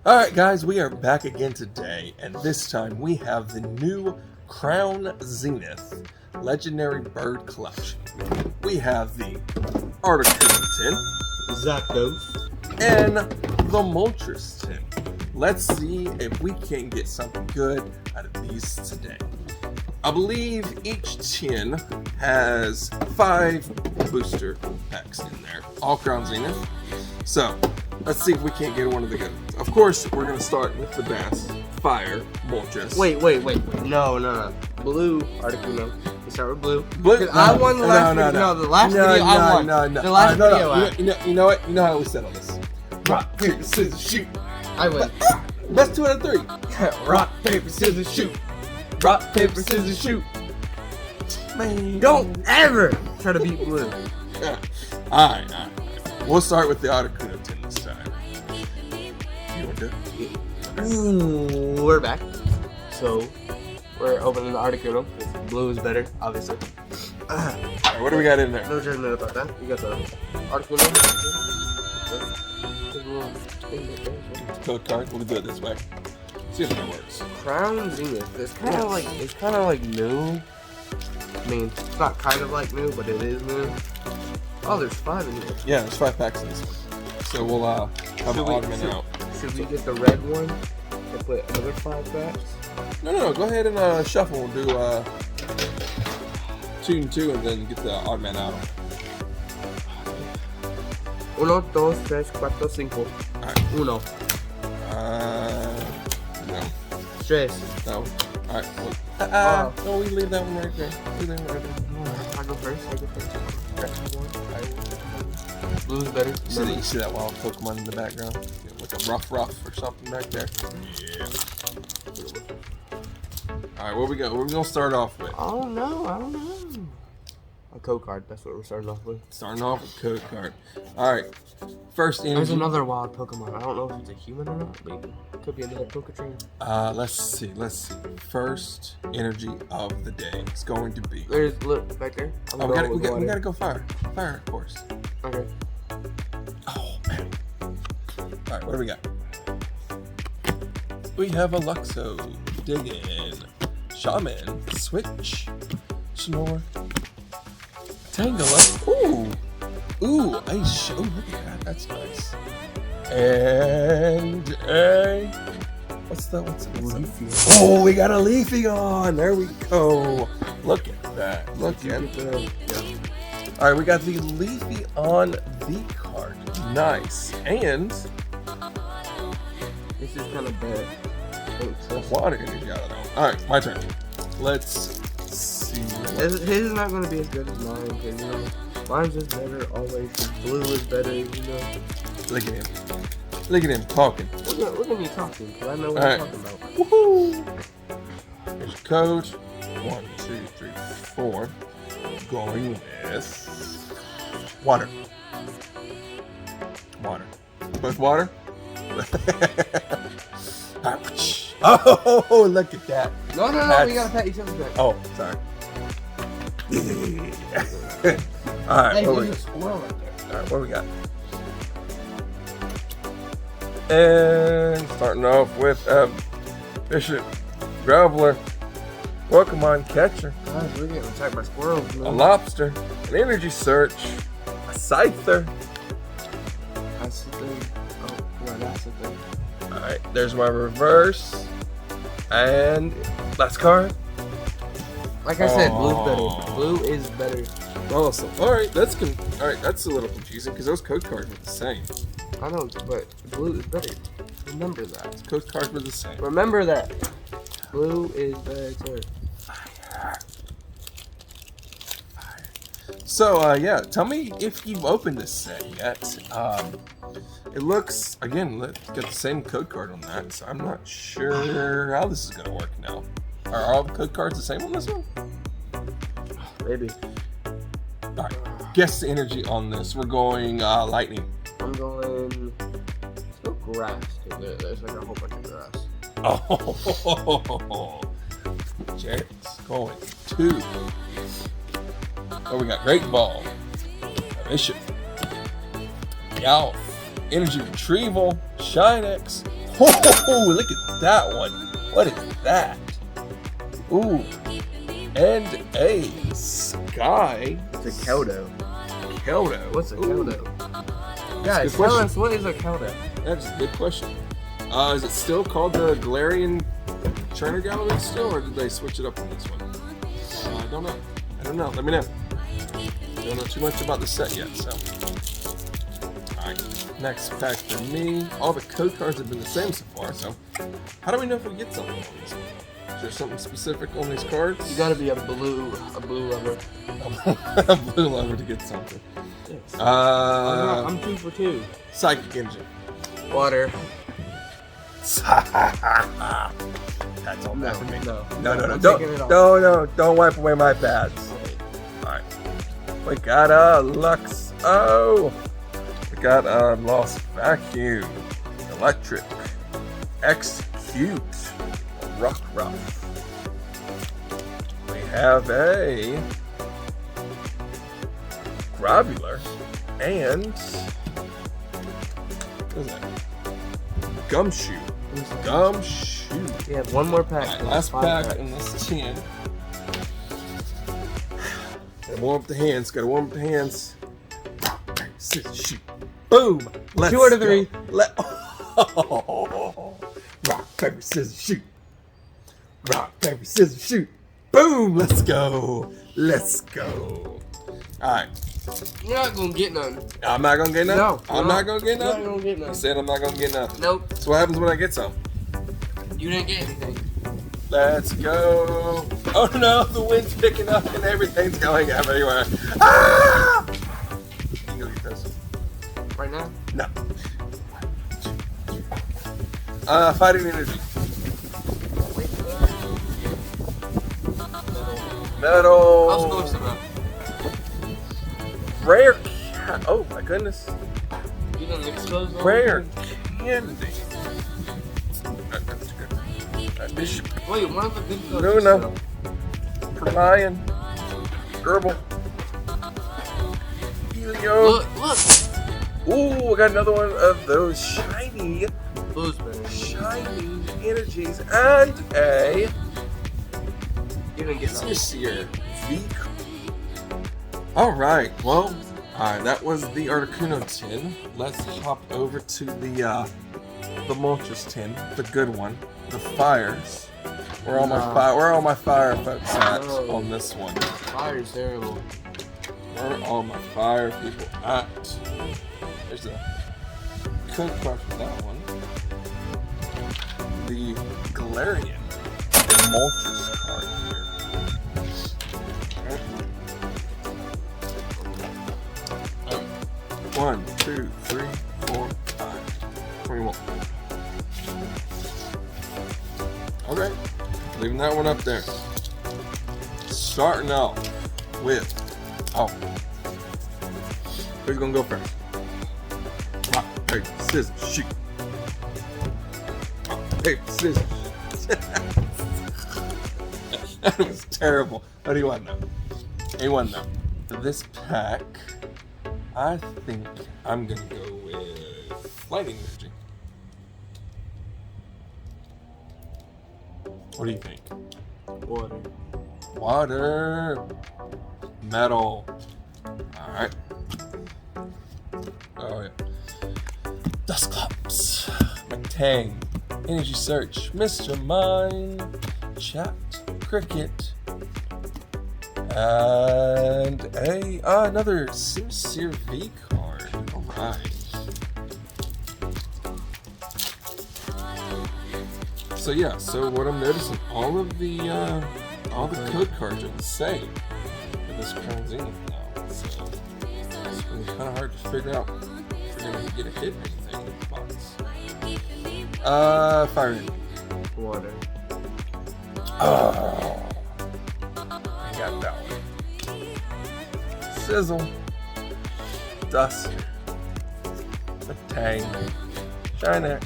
Alright guys, we are back again today, and this time we have the new Crown Zenith Legendary Bird Collection. We have the Articuno tin, Zapdos, and the Moltres tin. Let's see if we can get something good out of these today. I believe each tin has 5 booster packs in there, all Crown Zenith. So, let's see if we can't get one of the good ones. Of course, we're going to start with the best, Fire Moltres. Wait. No. Blue Articuno. Let's start with blue. Blue? I won the last video. No, the last video I won. No. The last video I You know what? You know how we settle this. Rock, paper, scissors, shoot. I win. Best 2 out of 3. Rock, paper, scissors, shoot. Rock, paper, scissors, shoot. Man. Don't ever try to beat blue. Alright. We'll start with the Articuno tin this time. You want to? Ooh, we're back. So, we're opening the Articuno. Blue is better, obviously. Alright, what do we got in there? No judgment about that. You got the Articuno. Code card. We'll do it this way. See if it works. Crown Zenith. It's kind of like new. I mean, it's not kind of like new, but it is new. Oh, there's 5 in here. Yeah, there's 5 packs in this one. So we'll have an augment out. Should we get the red one and put another 5 packs? No. Go ahead and shuffle. We'll do 2 and 2, and then get the augment out. 1, 2, 3, 4, 5. Alright. 1. No. 3. No. Alright. No, we leave that one right there. Leave that one right there. I go first. Blue's better. You see that wild Pokemon in the background? Like a rough or something back there? Yeah. Alright, what we got? What are we going to start off with? I don't know. A code card, that's what we're starting off with. Starting off with code card. Alright. First energy. There's another wild Pokemon. I don't know if it's a human or not. Maybe. It could be another Poketrain. Let's see. First energy of the day is going to be. Look, back there. We gotta go fire. Fire, of course. Okay. Oh, man. Alright, what do we got? We have a Luxo, Diggin, Shaman, Switch, Snore, Tangela. Ooh, look at that. That's nice. And a what's that? Oh, we got a Leafeon. There we go. Look at that. All right, we got the Leafeon V card. Nice. And this is kind of bad. Water energy out of that one. All right, my turn. Let's see. His is not going to be as good as mine, because mine's just better always. Blue is better, Look at him talking. Look at me talking, because I know what I'm talking about. Woohoo! Here's code 1, 2, 3, 4. Going with water. Both water. Oh, look at that. No, we gotta pat each other's back. Oh, sorry. Alright, hey, there's a squirrel right there. Alright, what do we got? And starting off with Bishop Graveler, Pokemon Catcher, Guys, we're getting attacked by squirrels, man. a Lobster, an Energy Search, a Scyther. That's the thing. Oh, yeah, that's the thing. Alright, there's my reverse. And last card. Like I said, blue's better. Blue is better. Awesome. Alright, that's a little confusing because those code cards were the same. I know, but blue is better. Remember that. Code cards were the same. Remember that. Blue is better. Fire. So, yeah, tell me if you've opened this set yet. It looks, again, it's got the same code card on that, so I'm not sure how this is going to work now. Are all the code cards the same on this one? Maybe. Alright, guess the energy on this. We're going lightning. I'm going. Let's go grass. There's like a whole bunch of grass. Oh, Jared's going 2. Oh, we got Great Ball, Bishop, Meowth, Energy Retrieval, Shinex, Oh, look at that one. What is that? Ooh. And a sky. It's a Keldo. Keldo. What's a Ooh. Keldo? Guys, tell us, what is a Keldo? That's a good question. Is it still called the Galarian Turner Gallery still, or did they switch it up on this one? I don't know. Let me know. Don't know too much about the set yet, so. Alright, next pack for me. All the code cards have been the same so far, so how do we know if we get something on this one? Is there something specific on these cards? You gotta be a blue lover. A blue lover to get something. Yes. I'm 2 for 2. Psychic Engine. Water. That's all bad for me. No. No. I'm taking it off. Don't wipe away my pads. Alright. We got a Lux. Oh! We got a Lost Vacuum. Electric. Execute. Rough. We have a Grabular. And what is that? Gumshoe. We have one more pack. Right, last pack in this tin. Gotta warm up the hands. Scissors, shoot. Boom! Let's 2 out of 3. Rock, paper, scissors, shoot. Rock, paper, scissors, shoot. Boom! Let's go. Alright. You're not gonna get none. I'm not gonna get none? No. I'm not gonna get You're none? not gonna get none. You said I'm not gonna get none. Nope. So what happens when I get some? You didn't get anything. Let's go. Oh no, the wind's picking up and everything's going everywhere. Ah! You can go get those. Right now? No. Fighting energy. Metal. I'll score some up. Rare. Oh my goodness. You gonna expose all Rare of them? candy. That's good. Bishop. Wait, one of the good cards. Luna. Lion. Gerbil. Helio. Look. Ooh, I got another one of those shiny energies and a You didn't get none. Sincere V. Alright, well, that was the Articuno tin. Let's hop over to the Moltres tin, the good one, the fires. Where are all my fire folks at on this one? Fire's terrible. Where are all my fire people at? There's a code card for that one. The Galarian Moltres card here. Alright. 1, 2, 3, 4, 5. 21. Okay. Leaving that one up there. Starting off with. Oh. Who's gonna go first? Rock, paper, scissors, shoot. Rock, paper, scissors. That was terrible. What do you want now? Anyone know? For this pack, I think I'm gonna go with lightning energy. What do you think? Water. Metal. Alright. Oh yeah. Dusclops. McTang. Energy Search. Mr. Mine. Chat. Cricket. And another Sincere V card. Alright. So yeah, so what I'm noticing, all the code cards are the same for this Crown Zenith now. So it's really kind of hard to figure out if we're gonna get a hit or anything in the box. Fire energy. Water. Oh, I got that one. Sizzle. Dusk. Tang. Shinex.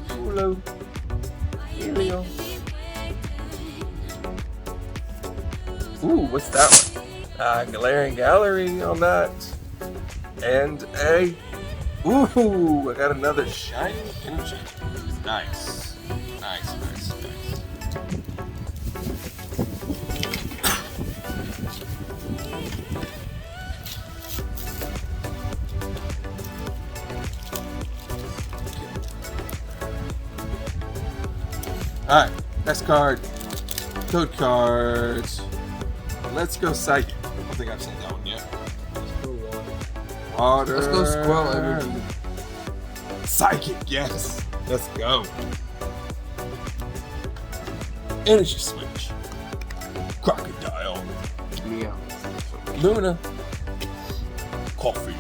Hulu. Helio. Ooh, what's that one? Galarian Gallery on that. And a... Ooh, I got another shiny energy. Nice. Nice. Alright, next card. Code cards. Let's go Psychic. I don't think I've seen that one yet. Water. Let's go Squirrel Energy. Psychic, yes. Let's go. Energy Switch. Crocodile. Meow. Luna. Coffee.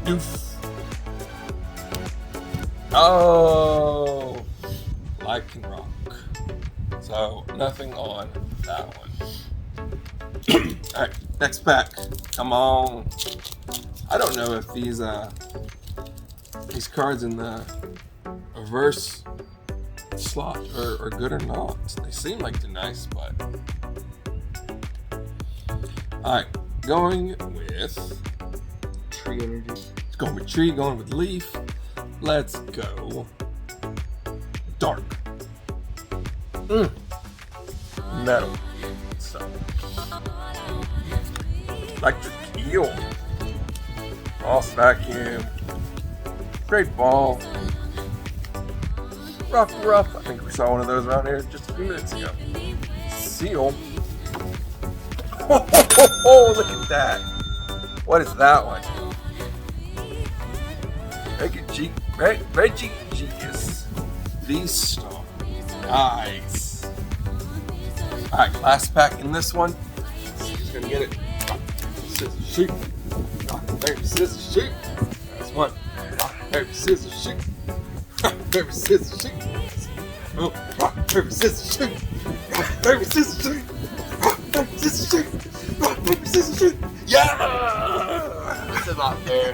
Doof. Oh. Lichen Rock. So, nothing on that one. Alright, next pack. Come on. I don't know if these cards in the reverse slot are good or not. They seem like they're nice, but... Alright, going with... Tree Energy. Going with Tree, going with Leaf. Let's go. Dark. Metal. So. Electric Eel. Moss Vacuum. Great Ball. Rough. I think we saw one of those around here just a few minutes ago. Seal. Oh, look at that. What is that one? Regigigas V-Star. Nice. Alright, last pack in this one. Let's see who's gonna get it. Scissors, shoot. Rock, paper, scissors, shoot. That's one. Rock, paper, scissors, shoot. Rock, paper, scissors, shoot. Oh, rock, paper, scissors, shoot. Rock, paper, scissors, shoot. Rock, paper, scissors, shoot. Rock, paper, scissors, shoot. Yeah! This is not fair.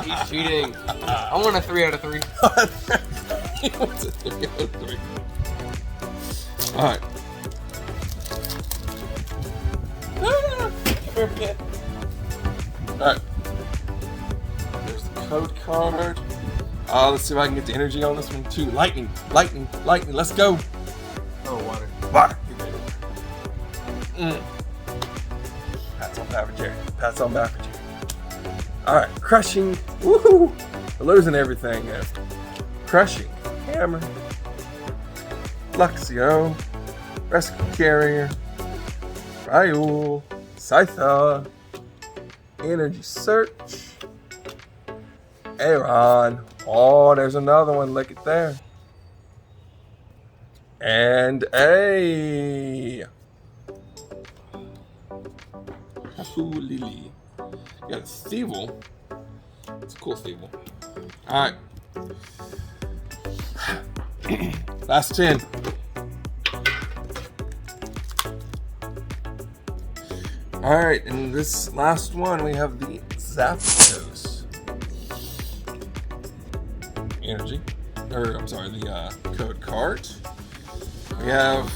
He's cheating. I want a 3 out of 3. He wants a 3 out of 3. Alright. Come here, kid. Alright. There's the code card. Let's see if I can get the energy on this one too. Lightning. Let's go. Oh, water. Water. Pats on back for Jerry. Alright, Crushing. Woohoo! We're losing everything here. Crushing Hammer. Luxio. Rescue Carrier. Ryul. Scytha. Energy Search. Aaron. Oh, there's another one. Look at there. And a Lily. You got a Thievel. It's a cool Thievel. Alright. Last 10. Alright, in this last one we have the Zapdos energy. I'm sorry, the code card. We have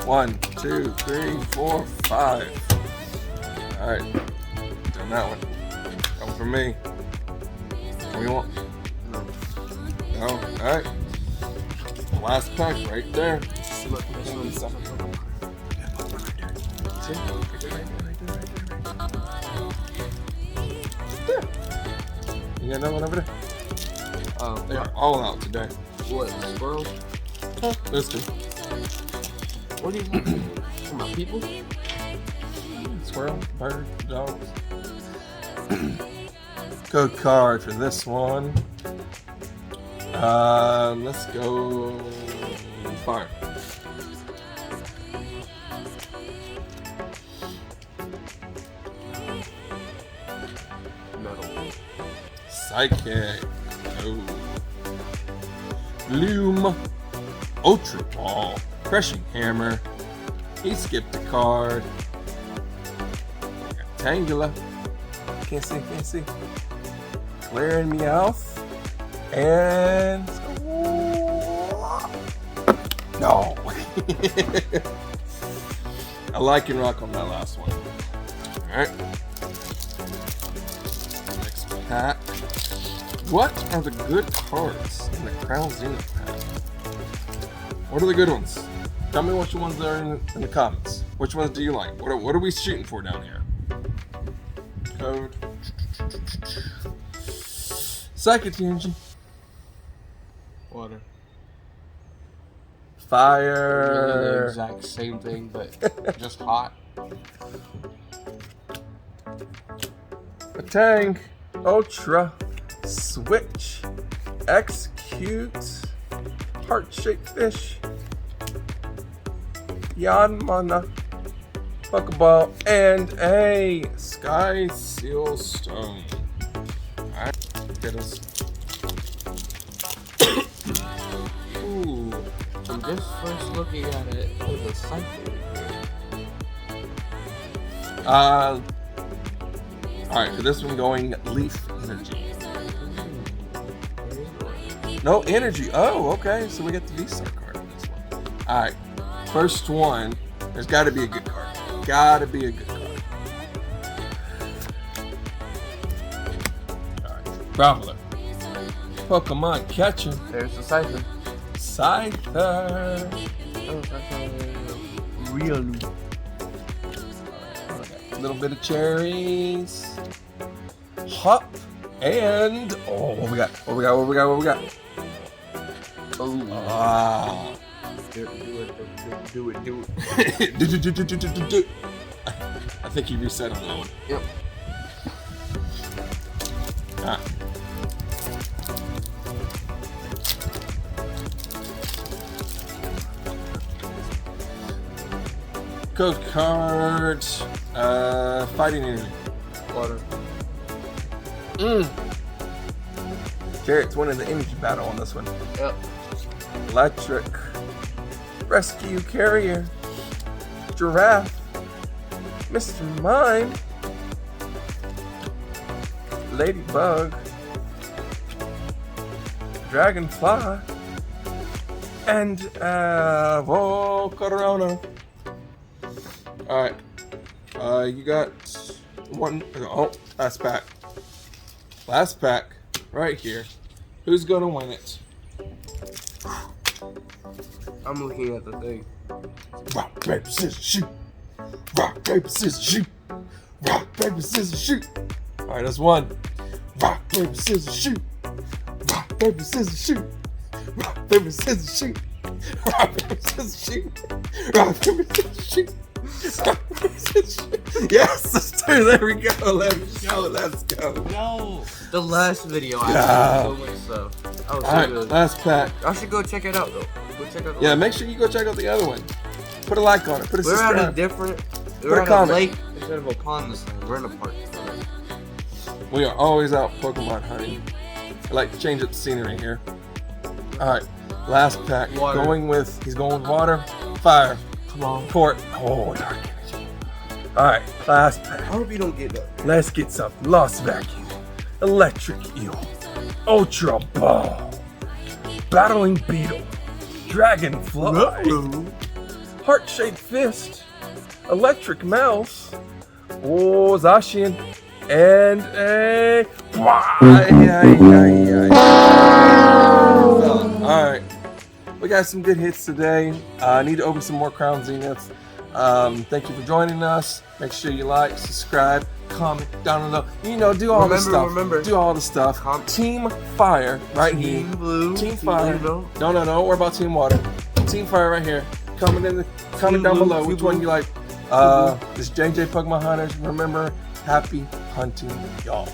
1, 2, 3, 4, 5. Alright. Done that one. Come for me. What do you want? No. Alright. Last pack right there. Look, this one's something. You got another one over there? Oh, They are all out today. what? Squirrels? Those two. What are you talking about? People? Squirrel, bird, dogs. Code card for this one. Let's go fire. Metal. Psychic. Oh. Loom. Ultra Ball. Crushing Hammer. He skipped a card. Tangela. Can't see. Clearing Meowth. And no. I like and rock on that last one. Alright. Next pack. What are the good cards in the Crown Zenith pack? What are the good ones? Tell me which ones are in the comments. Which ones do you like? What are we shooting for down here? Code. Psychic engine. Water. Fire. The exact same thing, but just hot. A tank. Ultra. Switch. Execute. Heart-shaped fish. Yan mana. Pokeball. And a Sky Seal Stone. Alright, get us. Ooh, I'm just first looking at it. There's a cycle here. Alright, for this one going Leaf Energy. No energy. Oh, okay. So we get the V-Star card in this one. Alright, first one. There's got to be a good card. Gotta be a good card. Alright, Graveler. Pokemon catcher. There's the Cypher. Scyther. Oh, Cypher. Really? A little bit of cherries. Hop. And what we got? What we got? Oh. Ah. Do it. Do. I think he reset on that one. Yep. Ah. Code card. Fighting energy. Water. Carrot's winning the energy battle on this one. Yep. Electric. Rescue carrier. Giraffe. Mr. Mime. Ladybug. Dragonfly. And Volcarona. Alright. You got one. Oh, last pack. Last pack. Right here. Who's gonna win it? I'm looking at the thing. Rock, paper, scissors, shoot. Rock, paper, scissors, shoot. Rock, paper, scissors, shoot. Alright, that's one. Rock, paper, scissors, shoot. Rock, paper, scissors, shoot. Rock, paper, scissors, shoot. Rock, paper, scissors, shoot. Rock, paper, scissors, shoot. Rock, paper, scissors, shoot. Yes, sister, there we go. Let's go. No. The last video I Yeah. had so much stuff. That was so Alright, good. last pack. I should go check it out though. Go check out the Yeah, make sure you go check out the other one. Put a like on it. Put a We're at a subscribe. different. Put a We're at a comment. lake instead of a pond this time. We're in a park. We are always out Pokemon hunting. I like to change up the scenery here. Alright, last pack. Water. He's going with water, fire, Come on. port. Oh, dark energy. Alright, last pack. I hope you don't get that. Let's get something. Lost Vacuum, Electric Eel, Ultra Ball, Battling Beetle, Dragonfly, Heart-Shaped Fist, Electric Mouse, Zacian, and a... Alright, we got some good hits today. I need to open some more Crown Zeniths. Thank you for joining us. Make sure you like, subscribe, comment down below. You know, do all the stuff. Do all the stuff. Team Fire right here. Team Blue. Team Fire. Blue. No. Don't worry about Team Water. Team Fire right here. Comment down Blue, below Team which one Blue. you like. This is JJ Pokemon Hunters. Remember, happy hunting, y'all.